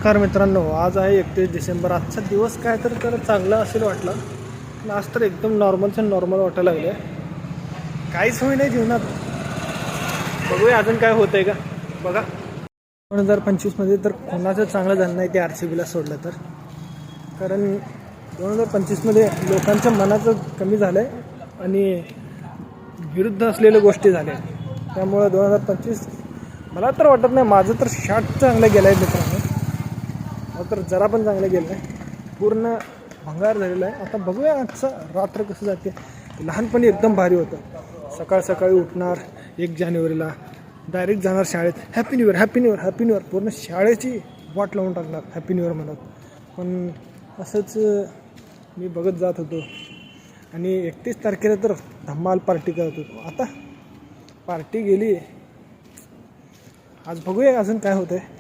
नमस्कार मित्रांनो, आज आहे 31 डिसेंबर. आजचा दिवस काय तर चांगला असेल वाटला, पण आज तर एकदम नॉर्मल वाटायला लागलं. काहीच होई नाही जीवनात. बघूया अजून काय होतं आहे का. बघा 2025मध्ये तर कोणाचं चांगलं झालं नाही ते RCBला सोडलं तर. कारण 2025मध्ये लोकांच्या मनाचं कमी झालं आहे आणि विरुद्ध असलेल्या गोष्टी झाल्या. त्यामुळं 2025 मला तर वाटत नाही. माझं तर शॉट चांगलं गेलं आहे मित्रांनो, तर जरा पण चांगलं गेलं आहे. पूर्ण भंगार झालेलं आहे. आता बघूया आजचं रात्र कसं जाते. लहानपणी एकदम भारी होतं. सकाळी उठणार 1 जानेवारीला, डायरेक्ट जाणार शाळेत. Happy new year. पूर्ण शाळेची वाट लावून टाकणार हॅपी न्यू इयर म्हणत. पण असंच मी बघत जात होतो आणि 31 तारखेला तर धमाल पार्टी करत होतो. आता पार्टी गेली. आज बघूया अजून काय होतं आहे.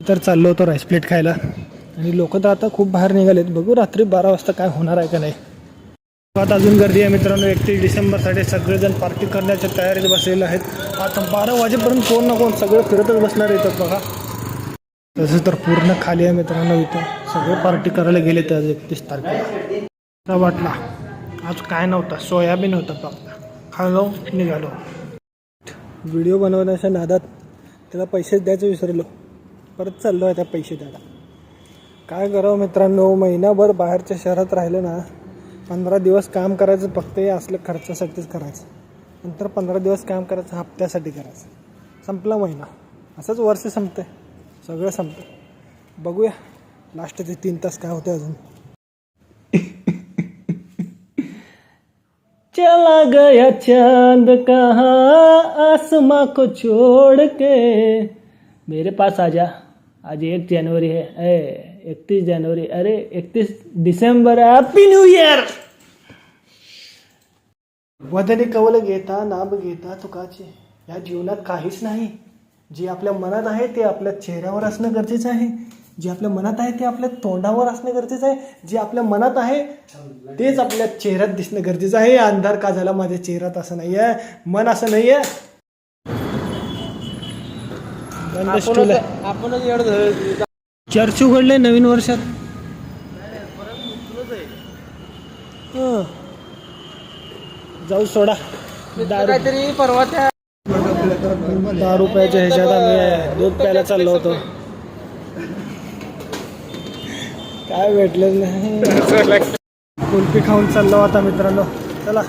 तर चाललो होतो राईस प्लेट खायला आणि लोक तर आता खूप बाहेर निघालेत. बघू रात्री 12 वाजता काय होणार आहे का नाही. आता अजून गर्दी आहे मित्रांनो. 31 डिसेंबरसाठी सगळेजण पार्टी करण्याच्या तयारीत बसलेले आहेत. आता 12 वाजेपर्यंत कोण ना कोण सगळे फिरतच बसणार येतात बघा. तसं तर पूर्ण खाली आहे मित्रांनो. इथं सगळे पार्टी करायला गेले तर 31 तारखेला. वाटला आज काय नव्हता, सोयाबीन होता फक्त. खालो निघालो. व्हिडिओ बनवण्याच्या नादात त्याला पैसे द्यायचं विसरलो. परत चाललो आहे त्या पैसे द्यायला. काय करावं मित्रांनो, महिनाभर बाहेरच्या शहरात राहिलं ना, 15 दिवस काम करायचं फक्त हे असलं खर्चासाठीच करायचं. नंतर 15 दिवस काम करायचं हप्त्यासाठी करायचं. संपला महिना. असंच वर्ष संपतं आहे, सगळं संपतं. बघूया लास्टचे 3 तास काय होते अजून. चला गया चांद कहाँ आसमां को छोड़ के, मेरे पास आजा. आज 1 जनवरी है. 31 जनवरी, अरे 31 डिसेंबर. Happy new year. वदनी कवल घेता नाम घेता तुकाचे. या जीवनात काहीच नाही. जे आपल्या मनात आहे ते आपल्या चेहऱ्यावर असणं गरजेचं आहे. जे आपल्या मनात आहे ते आपल्या तोंडावर असणं गरजेचं आहे. जे आपल्या मनात आहे तेच आपल्या चेहऱ्यात दिसणं गरजेचं आहे. अंधार का झाला माझ्या चेहऱ्यात असं नाही आहे, मन असं नाही आहे. चर्च उघडले नवीन वर्षात. जाऊ सोडा. काहीतरी परवा 10 रुपयाच्या ह्याच्यात आम्ही दूध प्यायला चाललो होतो. काय भेटलं नाही. कुल्फी खाऊन चाललो आता मित्रांनो. चला.